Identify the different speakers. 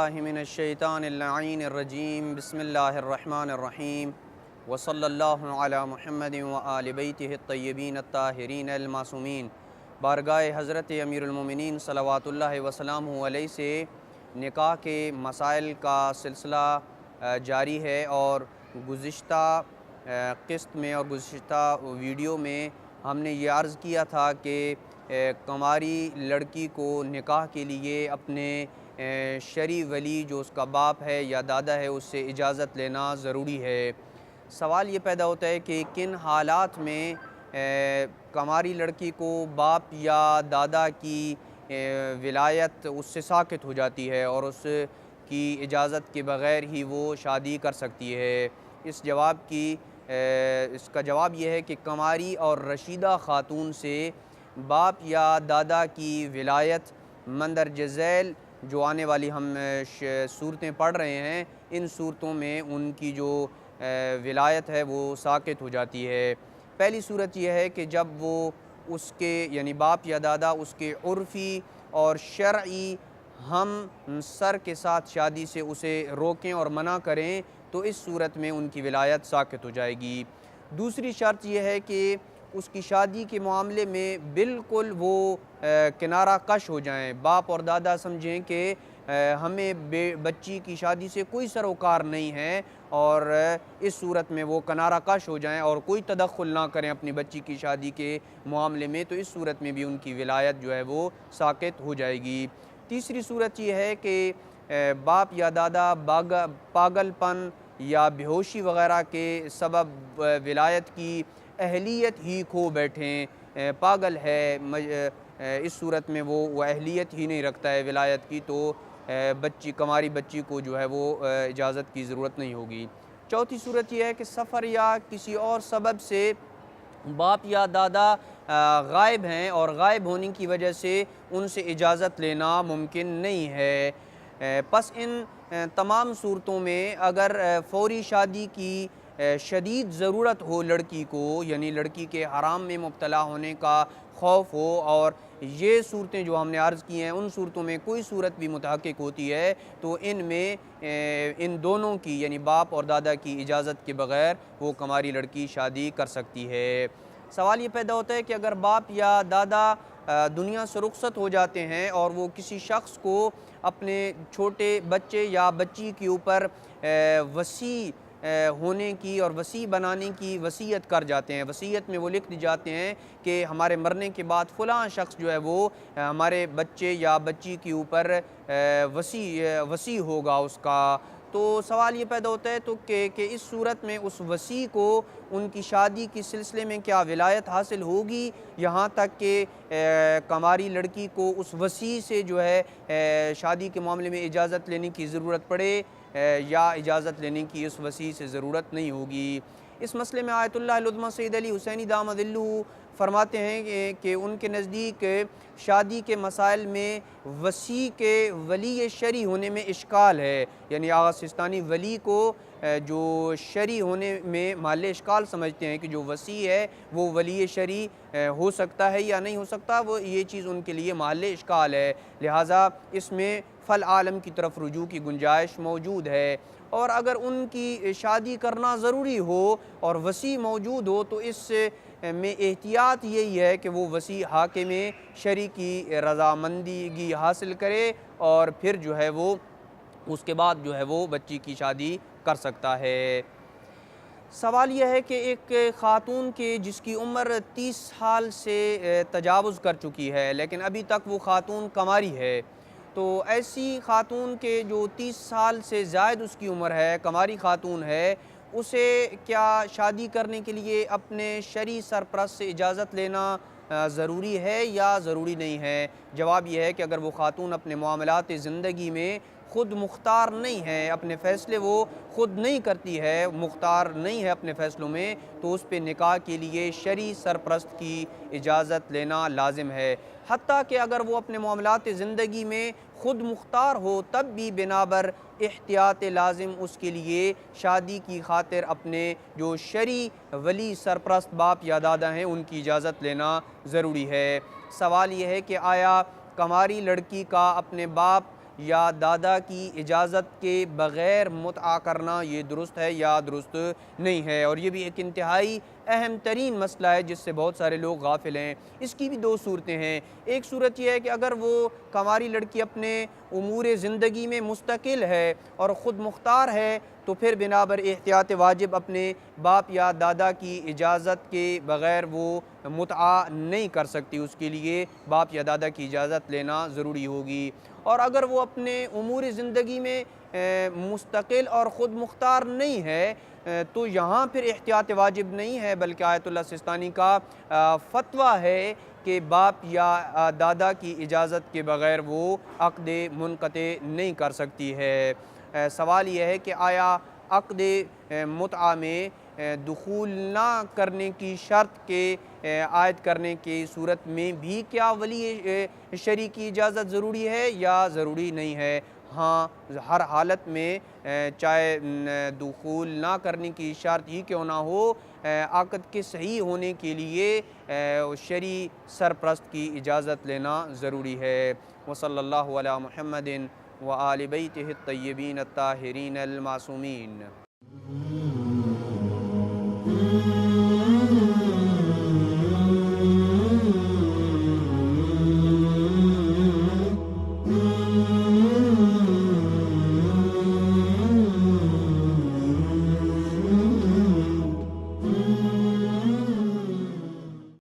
Speaker 1: बिस्मिल्लाहि मिनश्शैतानिर्रजीम बिस्मिल्लाहिर्रहमानिर्रहीम व सल्लल्लाहु अला मुहम्मदिन व आलि बैतिहि अत्तय्यबीन अत्ताहिरीन अल-मासूमीन। बारगाह हज़रत अमीरुल मोमिनीन सल्लल्लाहु वसल्लम अलैहि से निकाह के मसाइल का सिलसिला जारी है और गुज़िश्ता क़िस्त में और गुज़िश्ता वीडियो में हमने ये अर्ज़ किया था कि कुंवारी लड़की को निकाह के लिए अपने शरई वली जो उसका बाप है या दादा है उससे इजाज़त लेना ज़रूरी है। सवाल ये पैदा होता है कि किन हालात में कुंवारी लड़की को बाप या दादा की विलायत उससे साक़ित हो जाती है और उसकी इजाज़त के बग़ैर ही वो शादी कर सकती है। इसका जवाब यह है कि कुंवारी और रशीदा ख़ातून से बाप या दादा की विलायत मंदरज झैल जो आने वाली हम सूरतें पढ़ रहे हैं, इन सूरतों में उनकी जो विलायत है वो साक़ित हो जाती है। पहली सूरत यह है कि जब वो उसके यानी बाप या दादा उसके उर्फ़ी और शरई हम सर के साथ शादी से उसे रोकें और मना करें तो इस सूरत में उनकी विलायत साक़ित हो जाएगी। दूसरी शर्त यह है कि उसकी शादी के मामले में बिल्कुल वो किनारा कश हो जाएं। बाप और दादा समझें कि हमें बच्ची की शादी से कोई सरोकार नहीं है और इस सूरत में वो किनारा कश हो जाएं और कोई तदख्खुल ना करें अपनी बच्ची की शादी के मामले में, तो इस सूरत में भी उनकी विलायत जो है वो साक़ित हो जाएगी। तीसरी सूरत ये है कि बाप या दादा पागलपन या बेहोशी वग़ैरह के सबब विलायत की अहलियत ही खो बैठें, पागल है, इस सूरत में वो अहलियत ही नहीं रखता है विलायत की, तो कुंवारी बच्ची को जो है वो इजाज़त की ज़रूरत नहीं होगी। चौथी सूरत यह है कि सफ़र या किसी और सबब से बाप या दादा गायब हैं और गायब होने की वजह से उनसे इजाज़त लेना मुमकिन नहीं है। बस इन तमाम सूरतों में अगर फ़ौरी शादी की शदीद ज़रूरत हो लड़की को, यानी लड़की के हराम में मुब्तला होने का खौफ हो, और ये सूरतें जो हमने अर्ज़ की हैं उन सूरतों में कोई सूरत भी मुतहक्किक होती है, तो इनमें इन दोनों की यानी बाप और दादा की इजाज़त के बग़ैर वो कुंवारी लड़की शादी कर सकती है। सवाल ये पैदा होता है कि अगर बाप या दादा दुनिया से रुखसत हो जाते हैं और वो किसी शख्स को अपने छोटे बच्चे या बच्ची के ऊपर वसी होने की और वसी बनाने की वसीयत कर जाते हैं, वसीयत में वो लिख दी जाते हैं कि हमारे मरने के बाद फ़लाँ शख्स जो है वो हमारे बच्चे या बच्ची के ऊपर वसी होगा उसका, तो सवाल ये पैदा होता है तो कि इस सूरत में उस वसी को उनकी शादी के सिलसिले में क्या विलायत हासिल होगी, यहाँ तक कि कुंवारी लड़की को उस वसी से जो है शादी के मामले में इजाज़त लेने की ज़रूरत पड़े या इजाज़त लेने की इस वसी से ज़रूरत नहीं होगी। इस मसले में आयतुल्लाह उल-उज़्मा सैयद अली हुसैनी दामदिल्लहु फरमाते हैं कि उनके नज़दीक शादी के मसाइल में वसी के वली शरई होने में इश्काल है, यानी आगा सिस्तानी वली को जो शरई होने में महल इश्काल समझते हैं कि जो वसी है वो वली शरई हो सकता है या नहीं हो सकता, वो ये चीज़ उनके लिए महल इश्काल है, लिहाजा इसमें फ़ल आलम की तरफ रुजू की गुंजाइश मौजूद है। और अगर उनकी शादी करना ज़रूरी हो और वसी मौजूद हो तो इस में एहतियात यही है कि वो वसी हाकिम शरई की रज़ामंदी हासिल करे और फिर जो है वो उसके बाद जो है वो बच्ची की शादी कर सकता है। सवाल यह है कि एक ख़ातून के जिसकी उम्र 30 साल से तजावुज़ कर चुकी है लेकिन अभी तक वो ख़ातून कुंवारी है, तो ऐसी ख़ातून के जो 30 साल से ज़ायद उसकी उम्र है, कुंवारी ख़ातून है, उसे क्या शादी करने के लिए अपने शरई सरपरस्त से इजाज़त लेना ज़रूरी है या ज़रूरी नहीं है? जवाब यह है कि अगर वो ख़ातून अपने मामलात ज़िंदगी में ख़ुद मुख्तार नहीं है, अपने फ़ैसले वो ख़ुद नहीं करती है, मुख्तार नहीं है अपने फ़ैसलों में, तो उस पे निकाह के लिए शरई सरपरस्त की इजाज़त लेना लाजिम है। हत्ता कि अगर वो अपने मामलात ज़िंदगी में ख़ुद मुख्तार हो तब भी बिनाबर एहतियात लाजिम उसके लिए शादी की खातिर अपने जो शरई वली सरपरस्त बाप या दादा हैं उनकी इजाज़त लेना ज़रूरी है। सवाल यह है कि आया कुंवारी लड़की का अपने बाप या दादा की इजाज़त के बग़ैर मुतआ करना ये दुरुस्त है या दुरुस्त नहीं है। और ये भी एक इंतहाई अहम तरीन मसला है जिससे बहुत सारे लोग गाफिल हैं। इसकी भी दो सूरतें हैं। एक सूरत यह है कि अगर वो कंवारी लड़की अपने उमूर ज़िंदगी में मुस्तकिल है और ख़ुद मुख्तार है तो फिर बिनाबर एहतियात वाजिब अपने बाप या दादा की इजाज़त के बग़ैर वो मुतआ नहीं कर सकती। उसके लिए बाप या दादा की इजाज़त लेना ज़रूरी होगी। और अगर वो अपने उमूर ज़िंदगी में मुस्तकिल और ख़ुद मुख्तार नहीं है तो यहाँ फिर एहतियात वाजिब नहीं है, बल्कि आयतुल्लाह सिस्तानी का फ़तवा है कि बाप या दादा की इजाज़त के बग़ैर वो अक़्द मुनक़ते नहीं कर सकती है। सवाल यह है कि आया अक़्द मुतआ में दुख़ूल ना करने की शर्त के आयद करने की सूरत में भी क्या वली शरी की इजाज़त ज़रूरी है या ज़रूरी नहीं है? हाँ, हर हालत में चाहे दुख़ूल ना करने की शर्त ही क्यों ना हो, अक़्द के सही होने के लिए शरई सरपरस्त की इजाज़त लेना ज़रूरी है। व सल्लल्लाहु अला मुहम्मदिन व आलि बैतिहि अत्तय्यबीन अत्ताहिरीन अल मासूमीन।